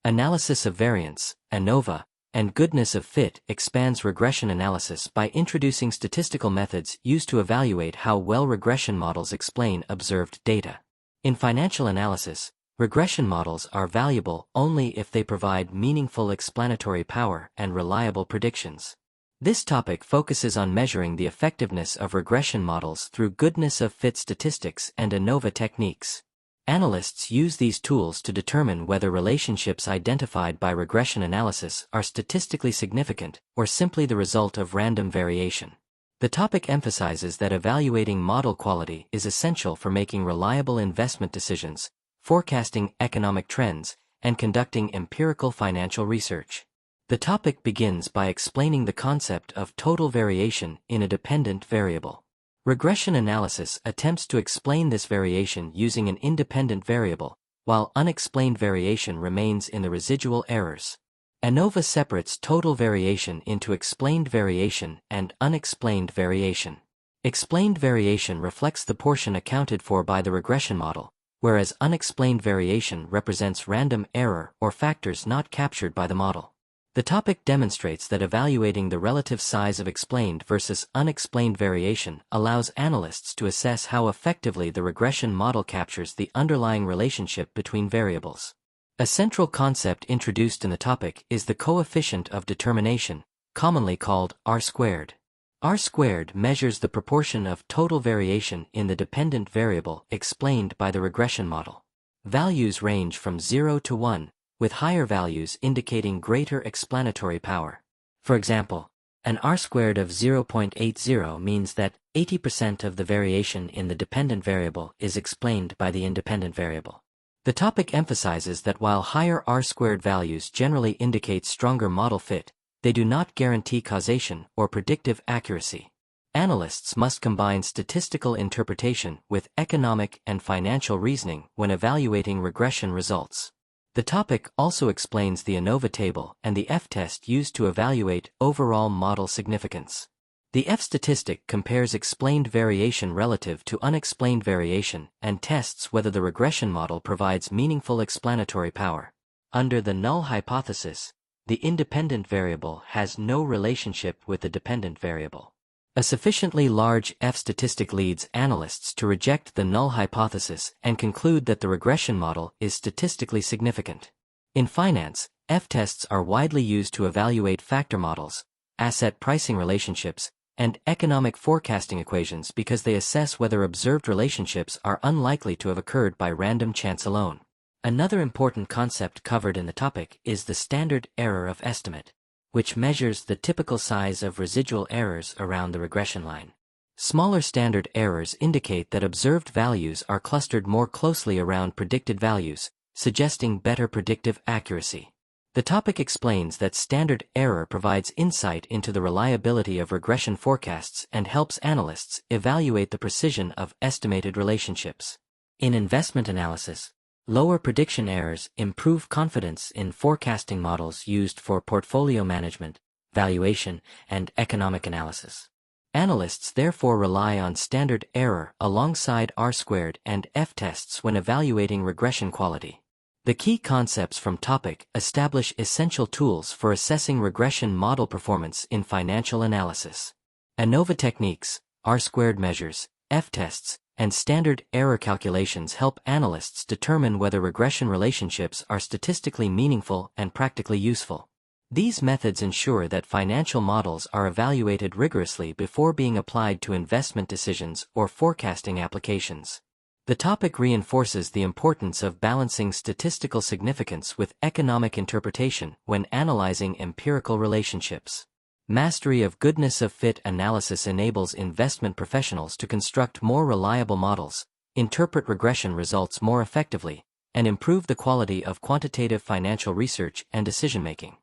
Analysis of variance, ANOVA, and goodness of fit expands regression analysis by introducing statistical methods used to evaluate how well regression models explain observed data. In financial analysis, regression models are valuable only if they provide meaningful explanatory power and reliable predictions. This topic focuses on measuring the effectiveness of regression models through goodness of fit statistics and ANOVA techniques. Analysts use these tools to determine whether relationships identified by regression analysis are statistically significant or simply the result of random variation. The topic emphasizes that evaluating model quality is essential for making reliable investment decisions, forecasting economic trends, and conducting empirical financial research. The topic begins by explaining the concept of total variation in a dependent variable. Regression analysis attempts to explain this variation using an independent variable, while unexplained variation remains in the residual errors. ANOVA separates total variation into explained variation and unexplained variation. Explained variation reflects the portion accounted for by the regression model, whereas unexplained variation represents random error or factors not captured by the model. The topic demonstrates that evaluating the relative size of explained versus unexplained variation allows analysts to assess how effectively the regression model captures the underlying relationship between variables. A central concept introduced in the topic is the coefficient of determination, commonly called R-squared. R-squared measures the proportion of total variation in the dependent variable explained by the regression model. Values range from 0 to 1, with higher values indicating greater explanatory power. For example, an R-squared of 0.80 means that 80% of the variation in the dependent variable is explained by the independent variable. The topic emphasizes that while higher R-squared values generally indicate stronger model fit, they do not guarantee causation or predictive accuracy. Analysts must combine statistical interpretation with economic and financial reasoning when evaluating regression results. The topic also explains the ANOVA table and the F-test used to evaluate overall model significance. The F-statistic compares explained variation relative to unexplained variation and tests whether the regression model provides meaningful explanatory power. Under the null hypothesis, the independent variable has no relationship with the dependent variable. A sufficiently large F-statistic leads analysts to reject the null hypothesis and conclude that the regression model is statistically significant. In finance, F-tests are widely used to evaluate factor models, asset pricing relationships, and economic forecasting equations because they assess whether observed relationships are unlikely to have occurred by random chance alone. Another important concept covered in the topic is the standard error of estimate, which measures the typical size of residual errors around the regression line. Smaller standard errors indicate that observed values are clustered more closely around predicted values, suggesting better predictive accuracy. The topic explains that standard error provides insight into the reliability of regression forecasts and helps analysts evaluate the precision of estimated relationships. In investment analysis, lower prediction errors improve confidence in forecasting models used for portfolio management, valuation, and economic analysis. Analysts therefore rely on standard error alongside R-squared and F-tests when evaluating regression quality. The key concepts from topic establish essential tools for assessing regression model performance in financial analysis. ANOVA techniques, R-squared measures, F-tests, and standard error calculations help analysts determine whether regression relationships are statistically meaningful and practically useful. These methods ensure that financial models are evaluated rigorously before being applied to investment decisions or forecasting applications. The topic reinforces the importance of balancing statistical significance with economic interpretation when analyzing empirical relationships. Mastery of goodness of fit analysis enables investment professionals to construct more reliable models, interpret regression results more effectively, and improve the quality of quantitative financial research and decision-making.